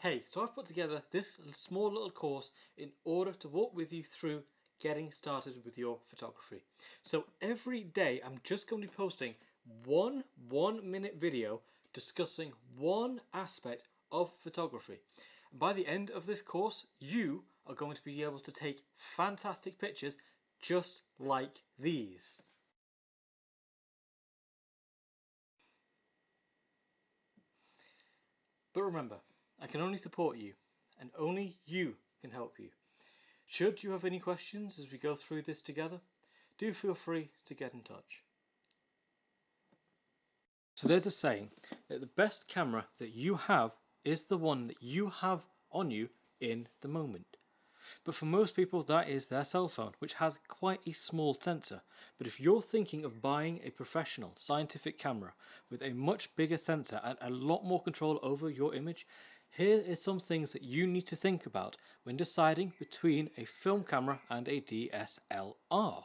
Hey, so I've put together this small little course in order to walk with you through getting started with your photography. So every day I'm just going to be posting one-minute video discussing one aspect of photography. And by the end of this course, you are going to be able to take fantastic pictures just like these. But remember, I can only support you, and only you can help you. Should you have any questions as we go through this together, do feel free to get in touch. So there's a saying that the best camera that you have is the one that you have on you in the moment. But for most people that is their cell phone, which has quite a small sensor. But if you're thinking of buying a professional scientific camera with a much bigger sensor and a lot more control over your image, here is some things that you need to think about when deciding between a film camera and a DSLR.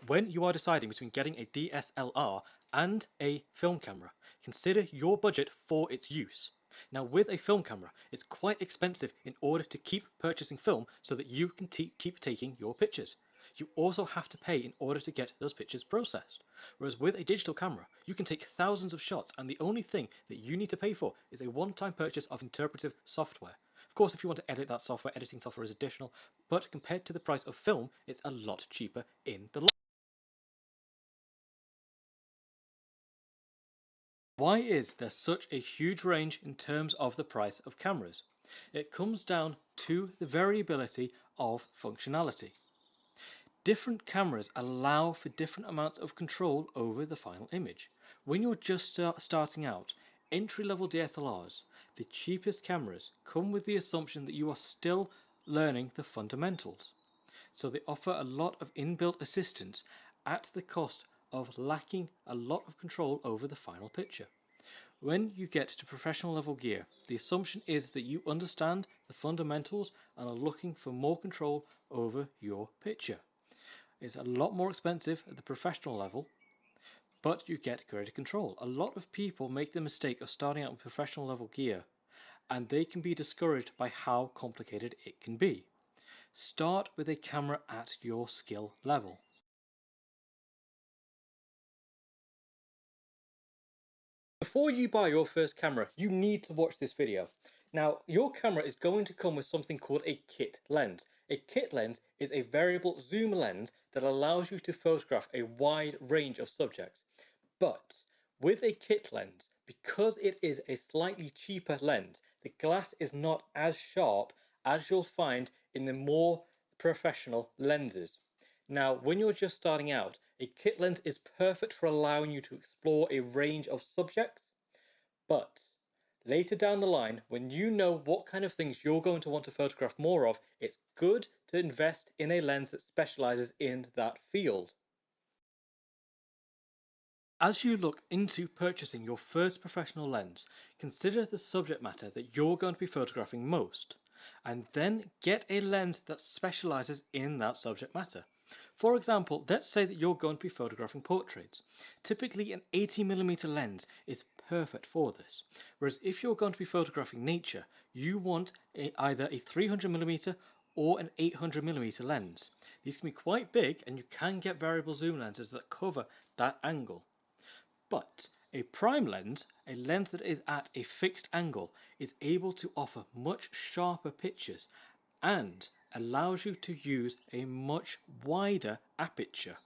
When you are deciding between getting a DSLR and a film camera, consider your budget for its use. Now with a film camera, it's quite expensive in order to keep purchasing film so that you can keep taking your pictures. You also have to pay in order to get those pictures processed. Whereas with a digital camera, you can take thousands of shots and the only thing that you need to pay for is a one-time purchase of interpretive software. Of course, if you want to edit that software, editing software is additional, but compared to the price of film, it's a lot cheaper in the long run. Why is there such a huge range in terms of the price of cameras? It comes down to the variability of functionality. Different cameras allow for different amounts of control over the final image. When you're just starting out, entry-level DSLRs, the cheapest cameras, come with the assumption that you are still learning the fundamentals. So they offer a lot of inbuilt assistance at the cost of lacking a lot of control over the final picture. When you get to professional level gear, the assumption is that you understand the fundamentals and are looking for more control over your picture. It's a lot more expensive at the professional level, but you get greater control. A lot of people make the mistake of starting out with professional level gear, and they can be discouraged by how complicated it can be. Start with a camera at your skill level. Before you buy your first camera, you need to watch this video. Now, your camera is going to come with something called a kit lens. A kit lens is a variable zoom lens that allows you to photograph a wide range of subjects. But with a kit lens, because it is a slightly cheaper lens, the glass is not as sharp as you'll find in the more professional lenses. Now, when you're just starting out, a kit lens is perfect for allowing you to explore a range of subjects, but later down the line, when you know what kind of things you're going to want to photograph more of, it's good to invest in a lens that specializes in that field. As you look into purchasing your first professional lens, consider the subject matter that you're going to be photographing most, and then get a lens that specializes in that subject matter. For example, let's say that you're going to be photographing portraits. Typically an 80mm lens is perfect for this, whereas if you're going to be photographing nature, you want either a 300mm or an 800mm lens. These can be quite big and you can get variable zoom lenses that cover that angle. But a prime lens, a lens that is at a fixed angle, is able to offer much sharper pictures and allows you to use a much wider aperture.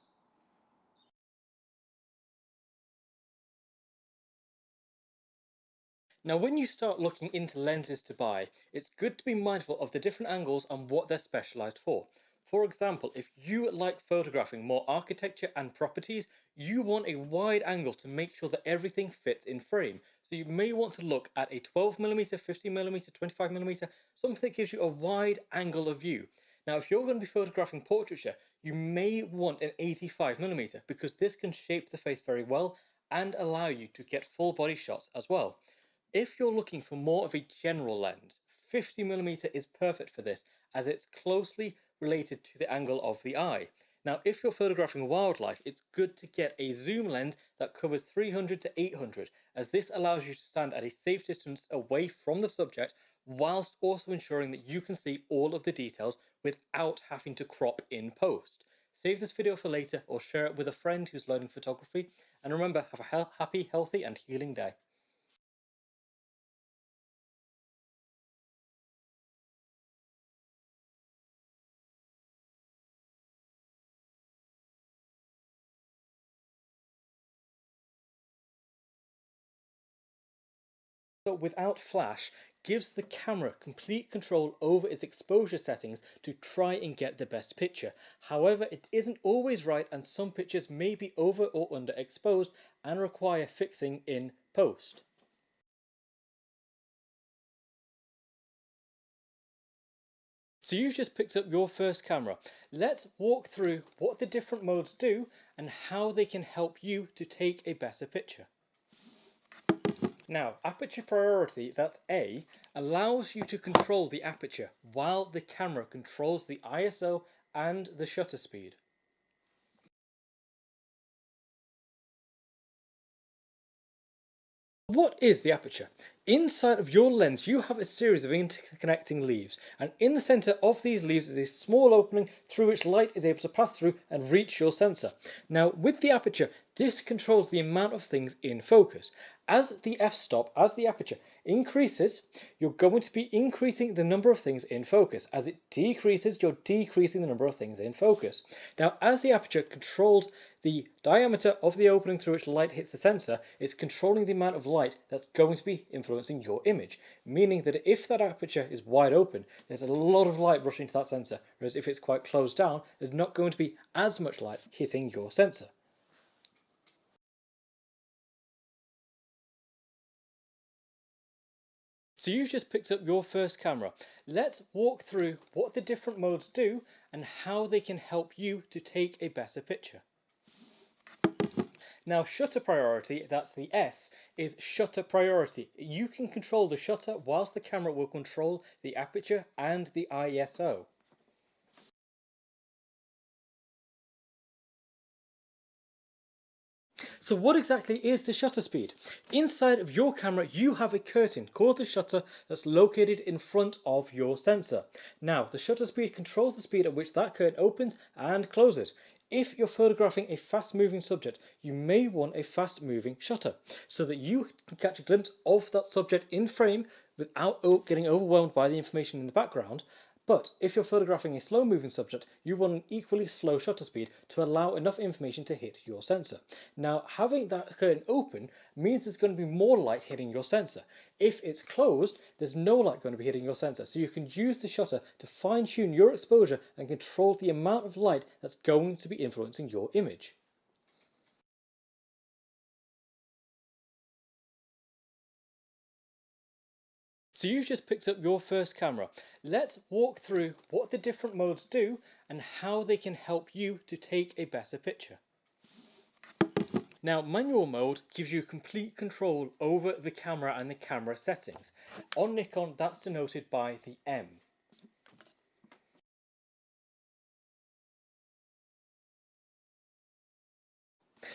Now when you start looking into lenses to buy, it's good to be mindful of the different angles and what they're specialized for. For example, if you like photographing more architecture and properties, you want a wide angle to make sure that everything fits in frame. So you may want to look at a 12mm, 50mm, 25mm, something that gives you a wide angle of view. Now if you're going to be photographing portraiture, you may want an 85mm because this can shape the face very well and allow you to get full body shots as well. If you're looking for more of a general lens, 50mm is perfect for this as it's closely related to the angle of the eye. Now, if you're photographing wildlife, it's good to get a zoom lens that covers 300 to 800, as this allows you to stand at a safe distance away from the subject whilst also ensuring that you can see all of the details without having to crop in post. Save this video for later or share it with a friend who's learning photography, and remember, have a happy, healthy and healing day. So without flash gives the camera complete control over its exposure settings to try and get the best picture. However, it isn't always right, and some pictures may be over or underexposed and require fixing in post. So you've just picked up your first camera. Let's walk through what the different modes do and how they can help you to take a better picture. Now, aperture priority, that's A, allows you to control the aperture while the camera controls the ISO and the shutter speed. What is the aperture? Inside of your lens you have a series of interconnecting leaves, and in the center of these leaves is a small opening through which light is able to pass through and reach your sensor. Now with the aperture, this controls the amount of things in focus. As the f-stop, as the aperture increases, you're going to be increasing the number of things in focus. As it decreases, you're decreasing the number of things in focus. Now as the aperture controls the diameter of the opening through which light hits the sensor, it's controlling the amount of light that's going to be influencing your image. Meaning that if that aperture is wide open, there's a lot of light rushing to that sensor, whereas if it's quite closed down, there's not going to be as much light hitting your sensor. So you've just picked up your first camera. Let's walk through what the different modes do and how they can help you to take a better picture. Now shutter priority, that's the S, is shutter priority. You can control the shutter whilst the camera will control the aperture and the ISO. So what exactly is the shutter speed? Inside of your camera you have a curtain called the shutter that's located in front of your sensor. Now the shutter speed controls the speed at which that curtain opens and closes. If you're photographing a fast moving subject, you may want a fast moving shutter so that you can catch a glimpse of that subject in frame without getting overwhelmed by the information in the background. But if you're photographing a slow moving subject, you want an equally slow shutter speed to allow enough information to hit your sensor. Now having that curtain open means there's going to be more light hitting your sensor. If it's closed, there's no light going to be hitting your sensor, so you can use the shutter to fine tune your exposure and control the amount of light that's going to be influencing your image. So you've just picked up your first camera. Let's walk through what the different modes do and how they can help you to take a better picture. Now manual mode gives you complete control over the camera and the camera settings. On Nikon that's denoted by the M.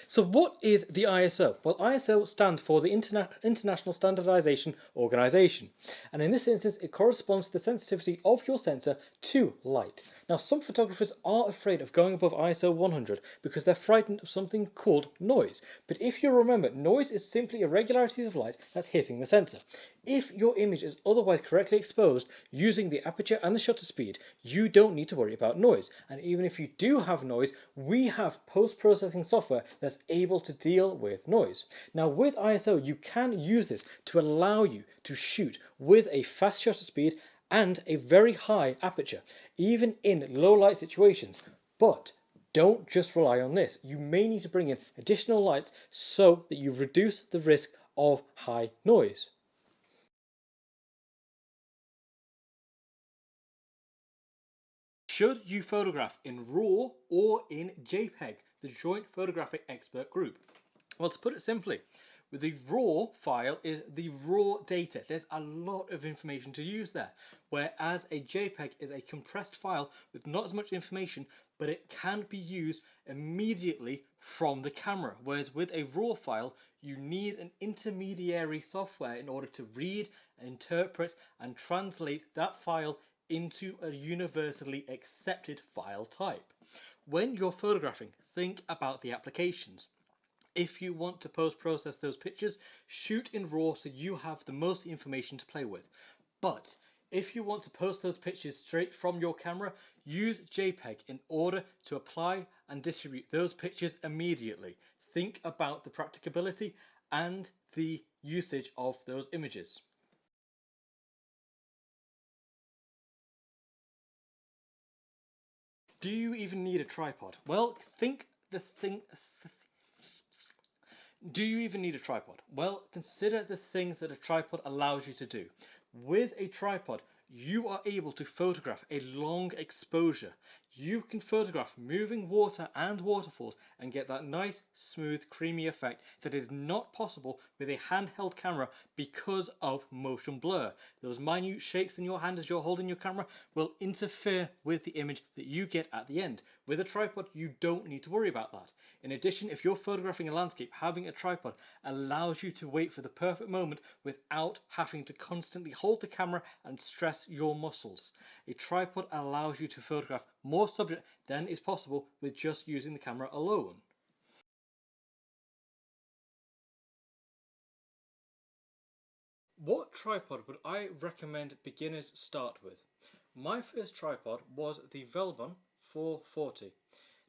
So what is the ISO? Well, ISO stands for the International Standardization Organization, and in this instance it corresponds to the sensitivity of your sensor to light. Now some photographers are afraid of going above ISO 100 because they're frightened of something called noise. But if you remember, noise is simply irregularities of light that's hitting the sensor. If your image is otherwise correctly exposed using the aperture and the shutter speed, you don't need to worry about noise. And even if you do have noise, we have post-processing software that's able to deal with noise. Now with ISO, you can use this to allow you to shoot with a fast shutter speed and a very high aperture, even in low light situations. But don't just rely on this. You may need to bring in additional lights so that you reduce the risk of high noise. Should you photograph in RAW or in JPEG, the Joint Photographic Expert Group? Well, to put it simply, with the RAW file is the raw data. There's a lot of information to use there, whereas a JPEG is a compressed file with not as much information, but it can be used immediately from the camera. Whereas with a RAW file, You need an intermediary software in order to read, interpret, and translate that file into a universally accepted file type. When you're photographing, think about the applications. If you want to post-process those pictures, shoot in RAW so you have the most information to play with. But if you want to post those pictures straight from your camera, use JPEG in order to apply and distribute those pictures immediately. Think about the practicability and the usage of those images. Do you even need a tripod? Well, do you even need a tripod? Well, consider the things that a tripod allows you to do. With a tripod, you are able to photograph a long exposure. You can photograph moving water and waterfalls and get that nice, smooth, creamy effect that is not possible with a handheld camera because of motion blur. Those minute shakes in your hand as you're holding your camera will interfere with the image that you get at the end. With a tripod, you don't need to worry about that. In addition, if you're photographing a landscape, having a tripod allows you to wait for the perfect moment without having to constantly hold the camera and stress your muscles. A tripod allows you to photograph more subject than is possible with just using the camera alone. What tripod would I recommend beginners start with? My first tripod was the Velvon 440.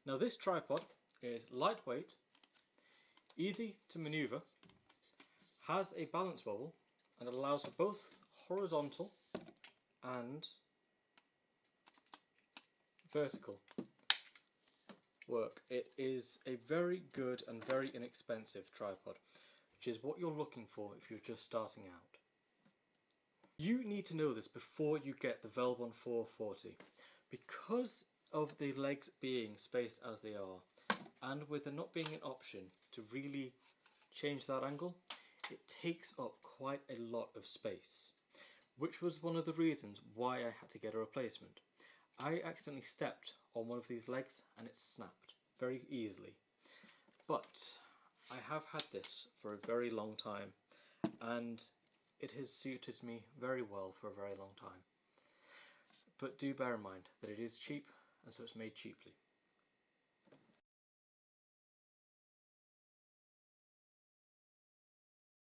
Now this tripod is lightweight, easy to maneuver, has a balance wobble, and allows for both horizontal and vertical work. It is a very good and very inexpensive tripod, which is what you're looking for if you're just starting out. You need to know this before you get the Velvon 440. Because of the legs being spaced as they are, and with there not being an option to really change that angle, it takes up quite a lot of space, which was one of the reasons why I had to get a replacement. I accidentally stepped on one of these legs and it snapped very easily. But I have had this for a very long time and it has suited me very well for a very long time. But do bear in mind that it is cheap, and so it's made cheaply.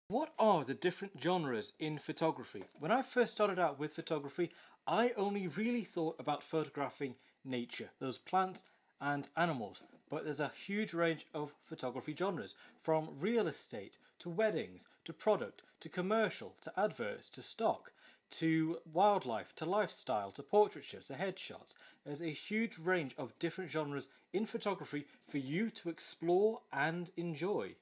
What are the different genres in photography? When I first started out with photography, I only really thought about photographing nature, those plants and animals. But there's a huge range of photography genres, from real estate to weddings to product to commercial to adverts to stock to wildlife to lifestyle to portraiture to headshots. There's a huge range of different genres in photography for you to explore and enjoy.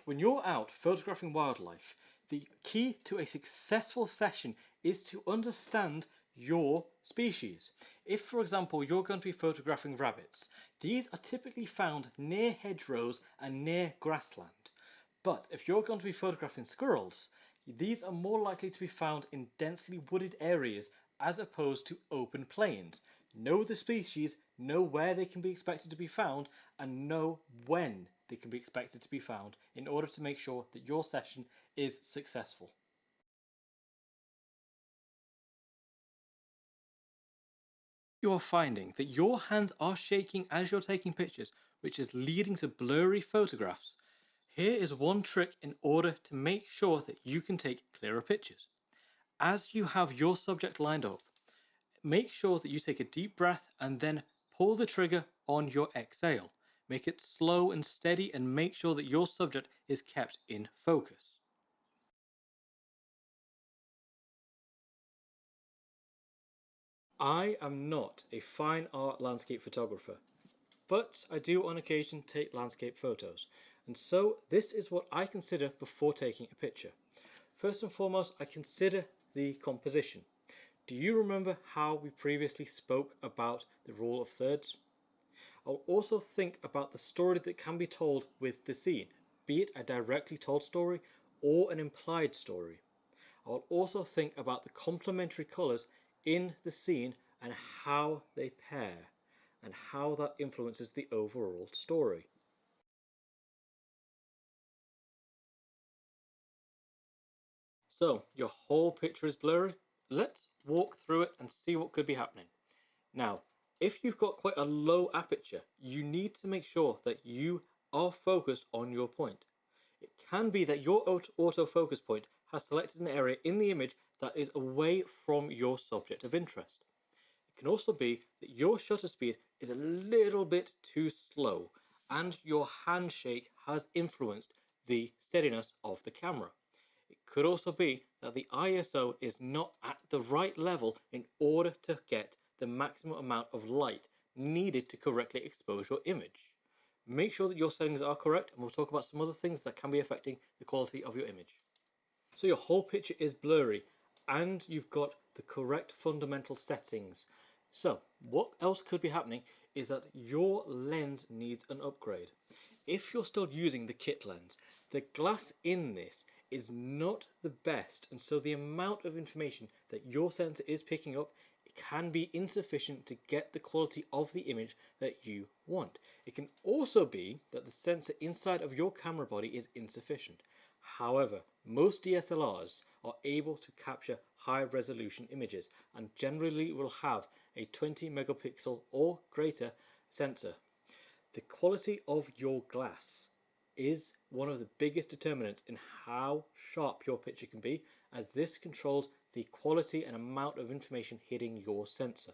When you're out photographing wildlife, the key to a successful session is to understand your species. If, for example, you're going to be photographing rabbits, these are typically found near hedgerows and near grassland. But if you're going to be photographing squirrels, these are more likely to be found in densely wooded areas as opposed to open plains. Know the species, know where they can be expected to be found, and know when they can be expected to be found in order to make sure that your session is successful. You are finding that your hands are shaking as you're taking pictures, which is leading to blurry photographs. Here is one trick in order to make sure that you can take clearer pictures. As you have your subject lined up, make sure that you take a deep breath and then pull the trigger on your exhale. Make it slow and steady and make sure that your subject is kept in focus. I am not a fine art landscape photographer, but I do on occasion take landscape photos, and so this is what I consider before taking a picture. First and foremost, I consider the composition. Do you remember how we previously spoke about the rule of thirds? I'll also think about the story that can be told with the scene, be it a directly told story or an implied story. I'll also think about the complementary colours in the scene and how they pair. and how that influences the overall story. So your whole picture is blurry. Let's walk through it and see what could be happening. Now, if you've got quite a low aperture, you need to make sure that you are focused on your point. It can be that your autofocus point has selected an area in the image that is away from your subject of interest. It can also be that your shutter speed is a little bit too slow and your handshake has influenced the steadiness of the camera. It could also be that the ISO is not at the right level in order to get the maximum amount of light needed to correctly expose your image. Make sure that your settings are correct, and we'll talk about some other things that can be affecting the quality of your image. So your whole picture is blurry and you've got the correct fundamental settings. So what else could be happening is that your lens needs an upgrade. If you're still using the kit lens, the glass in this is not the best, and so the amount of information that your sensor is picking up can be insufficient to get the quality of the image that you want. It can also be that the sensor inside of your camera body is insufficient. However, most DSLRs are able to capture high resolution images and generally will have a 20 megapixel or greater sensor. The quality of your glass is one of the biggest determinants in how sharp your picture can be, as this controls the quality and amount of information hitting your sensor.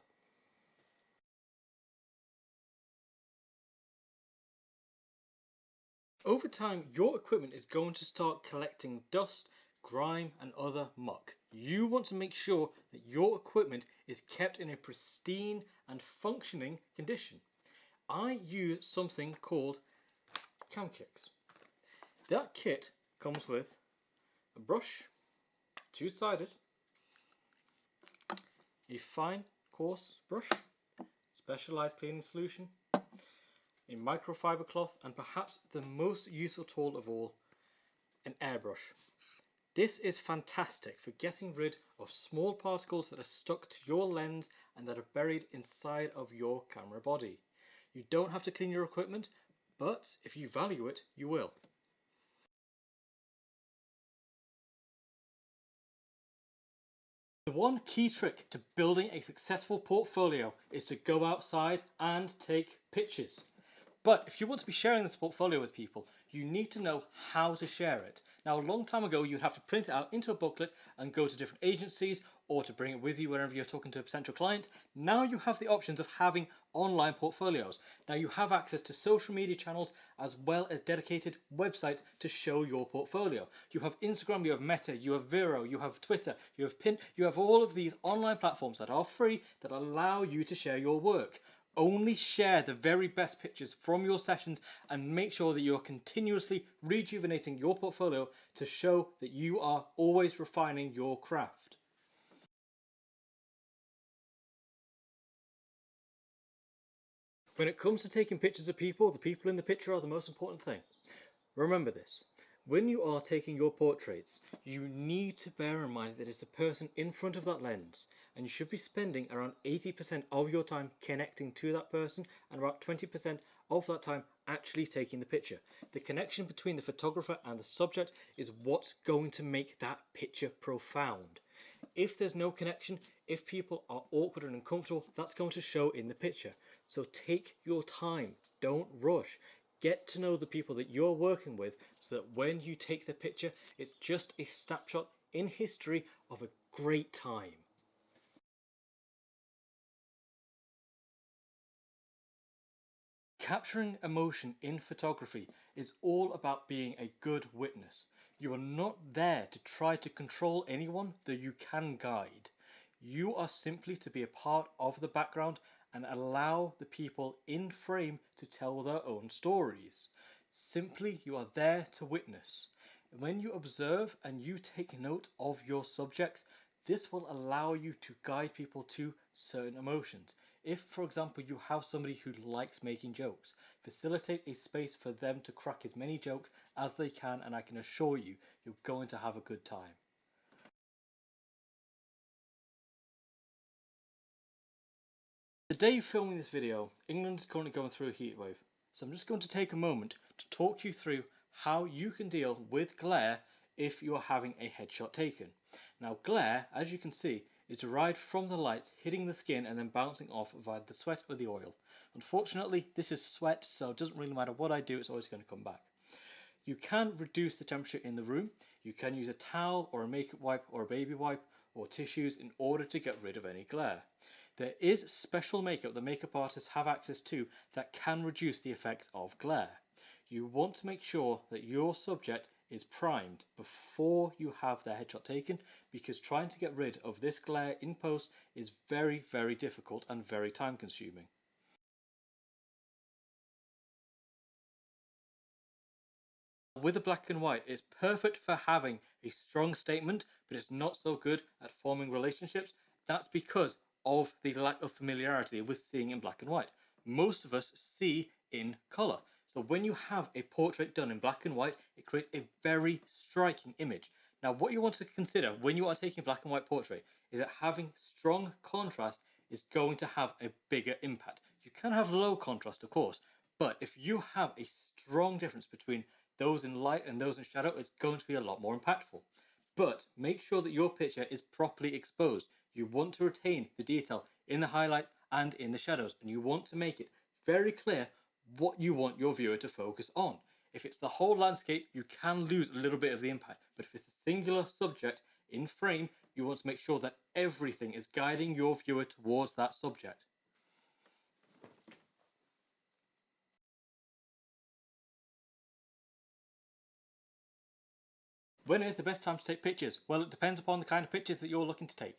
Over time, your equipment is going to start collecting dust, grime and other muck. You want to make sure that your equipment is kept in a pristine and functioning condition. I use something called cam kits. That kit comes with a brush, two-sided, a fine coarse brush, specialized cleaning solution, a microfiber cloth, and perhaps the most useful tool of all, an airbrush. This is fantastic for getting rid of small particles that are stuck to your lens and that are buried inside of your camera body. You don't have to clean your equipment, but if you value it, you will. The one key trick to building a successful portfolio is to go outside and take pictures. But if you want to be sharing this portfolio with people, you need to know how to share it. Now, a long time ago, you'd have to print it out into a booklet and go to different agencies or to bring it with you wherever you're talking to a potential client. Now you have the options of having online portfolios. Now you have access to social media channels as well as dedicated websites to show your portfolio. You have Instagram, you have Meta, you have Vero, you have Twitter, you have Pin, you have all of these online platforms that are free that allow you to share your work. Only share the very best pictures from your sessions and make sure that you are continuously rejuvenating your portfolio to show that you are always refining your craft. When it comes to taking pictures of people, the people in the picture are the most important thing. Remember this. When you are taking your portraits, you need to bear in mind that it's a person in front of that lens, and you should be spending around 80% of your time connecting to that person and about 20% of that time actually taking the picture. The connection between the photographer and the subject is what's going to make that picture profound. If there's no connection, if people are awkward and uncomfortable, that's going to show in the picture. So take your time, don't rush. Get to know the people that you're working with so that when you take the picture, it's just a snapshot in history of a great time. Capturing emotion in photography is all about being a good witness. You are not there to try to control anyone, though you can guide. You are simply to be a part of the background and allow the people in frame to tell their own stories. Simply, you are there to witness. When you observe and you take note of your subjects, this will allow you to guide people to certain emotions. If, for example, you have somebody who likes making jokes, facilitate a space for them to crack as many jokes as they can, and I can assure you, you're going to have a good time. The day of filming this video, England is currently going through a heatwave, so I'm just going to take a moment to talk you through how you can deal with glare if you are having a headshot taken. Now glare, as you can see, is derived from the light hitting the skin and then bouncing off via the sweat or the oil. Unfortunately, this is sweat, so it doesn't really matter what I do, it's always going to come back. You can reduce the temperature in the room. You can use a towel or a makeup wipe or a baby wipe or tissues in order to get rid of any glare. There is special makeup that makeup artists have access to that can reduce the effects of glare. You want to make sure that your subject is primed before you have their headshot taken, because trying to get rid of this glare in post is very, very difficult and very time consuming. With a black and white, it's perfect for having a strong statement, but it's not so good at forming relationships. That's because of the lack of familiarity with seeing in black and white. Most of us see in color. So when you have a portrait done in black and white, it creates a very striking image. Now, what you want to consider when you are taking a black and white portrait is that having strong contrast is going to have a bigger impact. You can have low contrast, of course, but if you have a strong difference between those in light and those in shadow, it's going to be a lot more impactful. But make sure that your picture is properly exposed. You want to retain the detail in the highlights and in the shadows, and you want to make it very clear what you want your viewer to focus on. If it's the whole landscape, you can lose a little bit of the impact, but if it's a singular subject in frame, you want to make sure that everything is guiding your viewer towards that subject. When is the best time to take pictures? Well, it depends upon the kind of pictures that you're looking to take.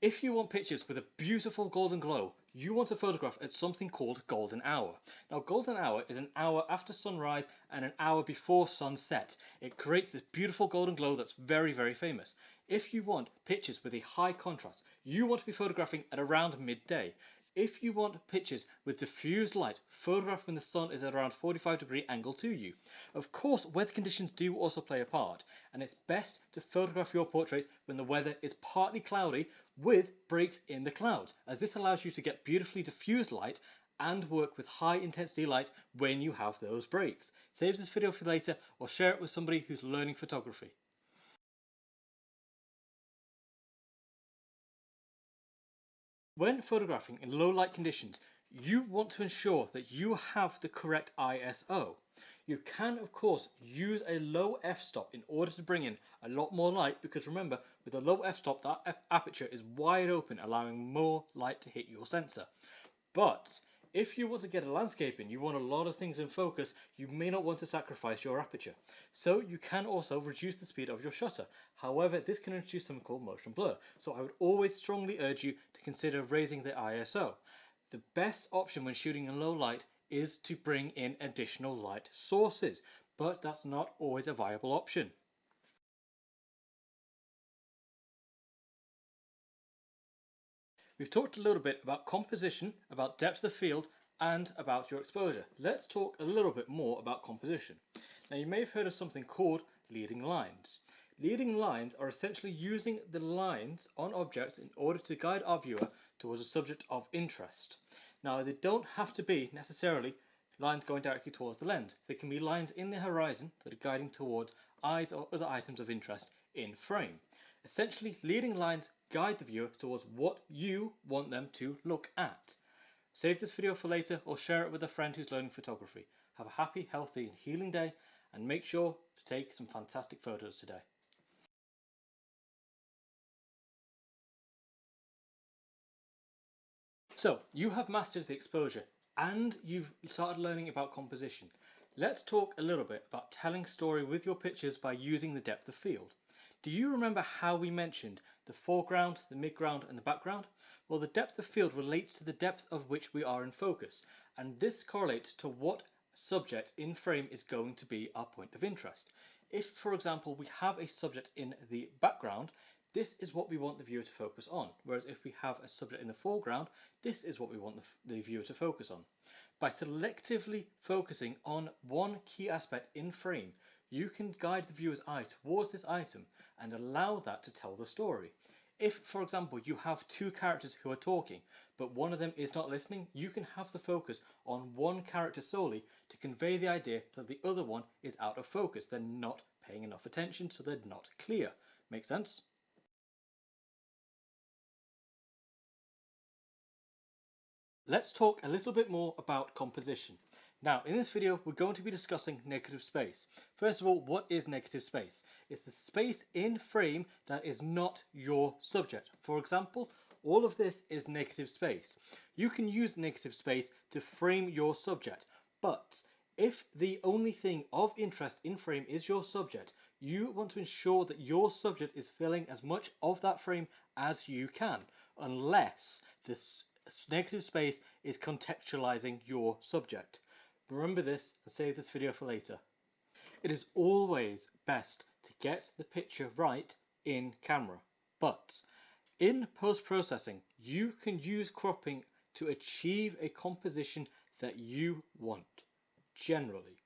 If you want pictures with a beautiful golden glow, you want to photograph at something called golden hour. Now, golden hour is an hour after sunrise and an hour before sunset. It creates this beautiful golden glow that's very, very famous. If you want pictures with a high contrast, you want to be photographing at around midday. If you want pictures with diffused light, photograph when the sun is at around 45-degree angle to you. Of course, weather conditions do also play a part, and it's best to photograph your portraits when the weather is partly cloudy with breaks in the clouds, as this allows you to get beautifully diffused light and work with high intensity light when you have those breaks. Save this video for later or share it with somebody who's learning photography. When photographing in low light conditions, you want to ensure that you have the correct ISO. You can, of course, use a low f-stop in order to bring in a lot more light, because remember, with a low f-stop, that aperture is wide open, allowing more light to hit your sensor. But if you want to get a landscape in, you want a lot of things in focus, you may not want to sacrifice your aperture. So you can also reduce the speed of your shutter. However, this can introduce something called motion blur. So I would always strongly urge you to consider raising the ISO. The best option when shooting in low light is to bring in additional light sources, but that's not always a viable option. We've talked a little bit about composition, about depth of field, and about your exposure. Let's talk a little bit more about composition. Now, you may have heard of something called leading lines. Leading lines are essentially using the lines on objects in order to guide our viewer towards a subject of interest. Now, they don't have to be necessarily lines going directly towards the lens. They can be lines in the horizon that are guiding towards eyes or other items of interest in frame. Essentially, leading lines guide the viewer towards what you want them to look at. Save this video for later or share it with a friend who's learning photography. Have a happy, healthy and healing day, and make sure to take some fantastic photos today. So, you have mastered the exposure and you've started learning about composition. Let's talk a little bit about telling story with your pictures by using the depth of field. Do you remember how we mentioned the foreground, the midground and the background? Well, the depth of field relates to the depth of which we are in focus, and this correlates to what subject in frame is going to be our point of interest. If, for example, we have a subject in the background, this is what we want the viewer to focus on, whereas if we have a subject in the foreground, this is what we want the viewer to focus on. By selectively focusing on one key aspect in frame, you can guide the viewer's eye towards this item and allow that to tell the story. If, for example, you have two characters who are talking, but one of them is not listening, you can have the focus on one character solely to convey the idea that the other one is out of focus. They're not paying enough attention, so they're not clear. Make sense? Let's talk a little bit more about composition. Now, in this video, we're going to be discussing negative space. First of all, what is negative space? It's the space in frame that is not your subject. For example, all of this is negative space. You can use negative space to frame your subject, but if the only thing of interest in frame is your subject, you want to ensure that your subject is filling as much of that frame as you can, unless this negative space is contextualizing your subject. Remember this and save this video for later. It is always best to get the picture right in camera, but in post-processing you can use cropping to achieve a composition that you want, generally.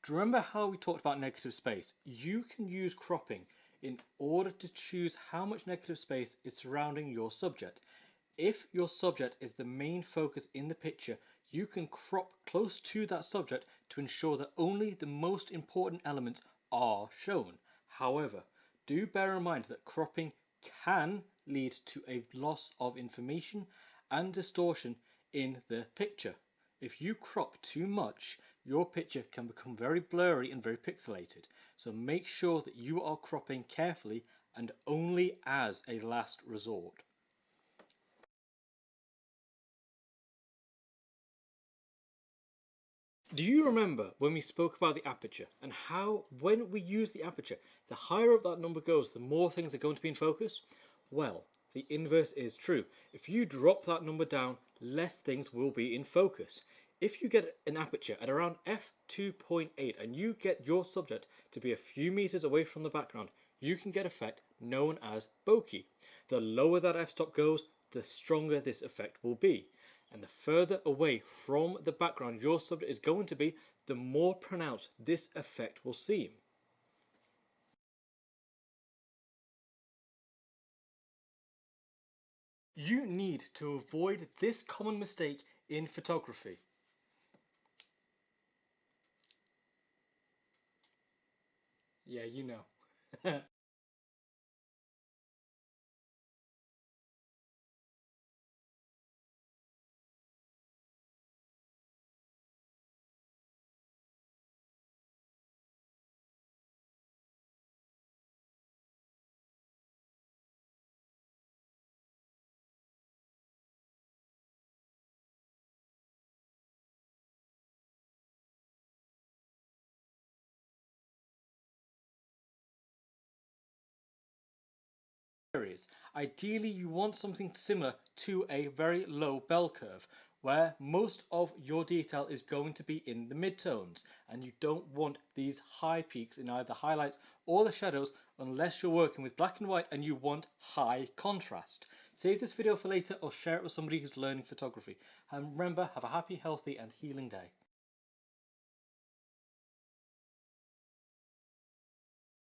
Do you remember how we talked about negative space? You can use cropping in order to choose how much negative space is surrounding your subject. If your subject is the main focus in the picture, you can crop close to that subject to ensure that only the most important elements are shown. However, do bear in mind that cropping can lead to a loss of information and distortion in the picture. If you crop too much, your picture can become very blurry and very pixelated. So make sure that you are cropping carefully and only as a last resort. Do you remember when we spoke about the aperture and how when we use the aperture, the higher up that number goes, the more things are going to be in focus? Well, the inverse is true. If you drop that number down, less things will be in focus. If you get an aperture at around f2.8 and you get your subject to be a few meters away from the background, you can get an effect known as bokeh. The lower that f-stop goes, the stronger this effect will be. And the further away from the background your subject is going to be, the more pronounced this effect will seem. You need to avoid this common mistake in photography. Yeah, you know. Ideally, you want something similar to a very low bell curve, where most of your detail is going to be in the midtones, and you don't want these high peaks in either highlights or the shadows unless you're working with black and white and you want high contrast. Save this video for later or share it with somebody who's learning photography. And remember, have a happy, healthy and healing day.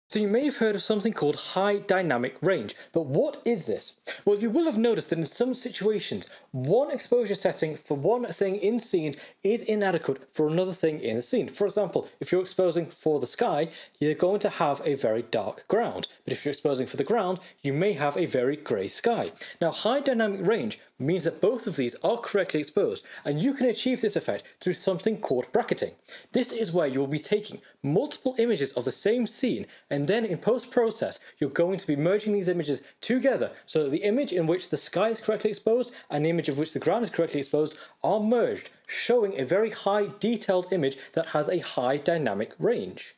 So you may have heard of something called high dynamic range, but what is this? Well, you will have noticed that in some situations, one exposure setting for one thing in scene is inadequate for another thing in the scene. For example, if you're exposing for the sky, you're going to have a very dark ground, but if you're exposing for the ground, you may have a very grey sky. Now, high dynamic range means that both of these are correctly exposed, and you can achieve this effect through something called bracketing. This is where you'll be taking multiple images of the same scene, and then in post-process you're going to be merging these images together so that the image in which the sky is correctly exposed and the image of which the ground is correctly exposed are merged, showing a very high detailed image that has a high dynamic range.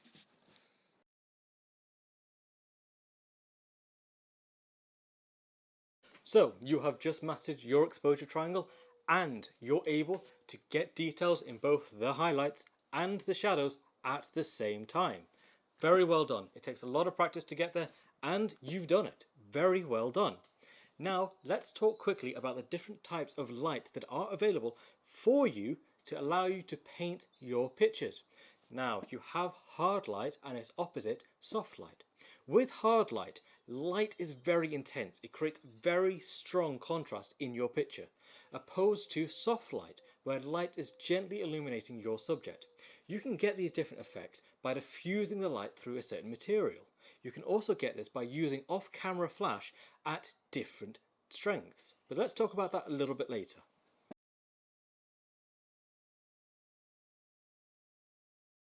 So you have just mastered your exposure triangle and you're able to get details in both the highlights and the shadows at the same time. Very well done. It takes a lot of practice to get there and you've done it. Very well done. Now let's talk quickly about the different types of light that are available for you to allow you to paint your pictures. Now you have hard light and its opposite, soft light. With hard light, light is very intense. It creates very strong contrast in your picture, opposed to soft light, where light is gently illuminating your subject. You can get these different effects by diffusing the light through a certain material. You can also get this by using off-camera flash at different strengths. But let's talk about that a little bit later.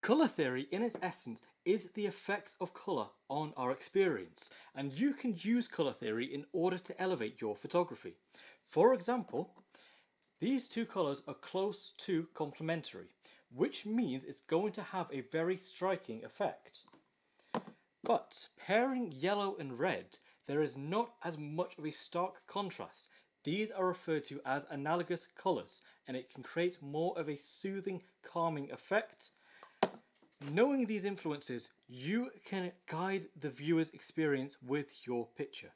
Colour theory, in its essence, is the effects of colour on our experience, and you can use colour theory in order to elevate your photography. For example, these two colours are close to complementary, which means it's going to have a very striking effect. But pairing yellow and red, there is not as much of a stark contrast. These are referred to as analogous colours, and it can create more of a soothing, calming effect. Knowing these influences, you can guide the viewer's experience with your picture.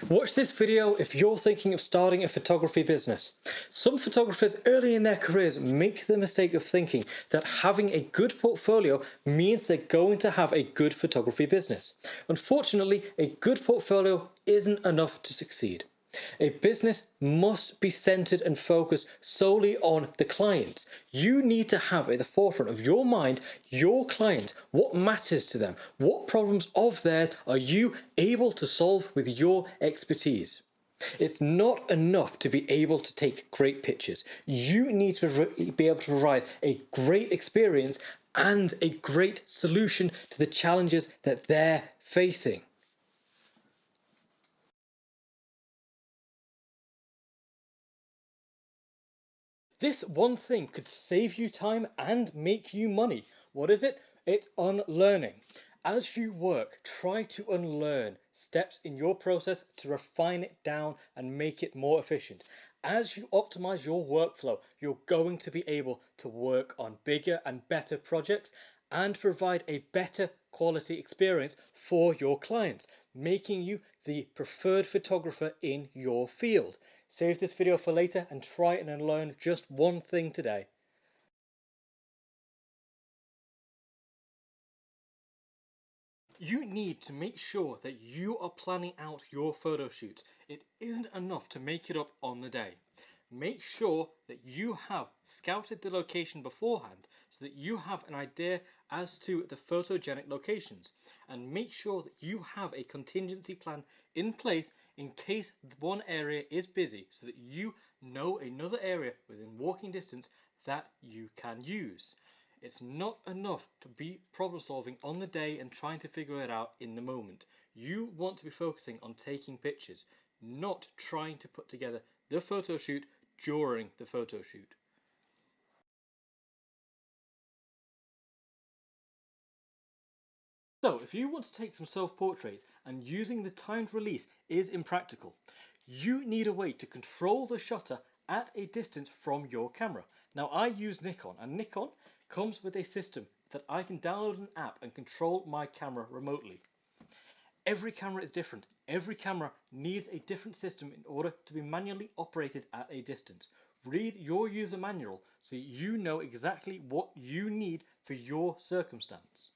Watch this video if you're thinking of starting a photography business. Some photographers early in their careers make the mistake of thinking that having a good portfolio means they're going to have a good photography business. Unfortunately, a good portfolio isn't enough to succeed. A business must be centered and focused solely on the client. You need to have at the forefront of your mind your client, what matters to them, what problems of theirs are you able to solve with your expertise. It's not enough to be able to take great pictures. You need to be able to provide a great experience and a great solution to the challenges that they're facing. This one thing could save you time and make you money. What is it? It's unlearning. As you work, try to unlearn steps in your process to refine it down and make it more efficient. As you optimize your workflow, you're going to be able to work on bigger and better projects and provide a better quality experience for your clients, making you the preferred photographer in your field. Save this video for later and try and unlearn just one thing today. You need to make sure that you are planning out your photo shoots. It isn't enough to make it up on the day. Make sure that you have scouted the location beforehand so that you have an idea as to the photogenic locations, and make sure that you have a contingency plan in place in case one area is busy so that you know another area within walking distance that you can use. It's not enough to be problem solving on the day and trying to figure it out in the moment. You want to be focusing on taking pictures, not trying to put together the photo shoot during the photo shoot. So if you want to take some self-portraits and using the timed release is impractical, you need a way to control the shutter at a distance from your camera. Now I use Nikon, and Nikon comes with a system that I can download an app and control my camera remotely. Every camera is different. Every camera needs a different system in order to be manually operated at a distance. Read your user manual so you know exactly what you need for your circumstance.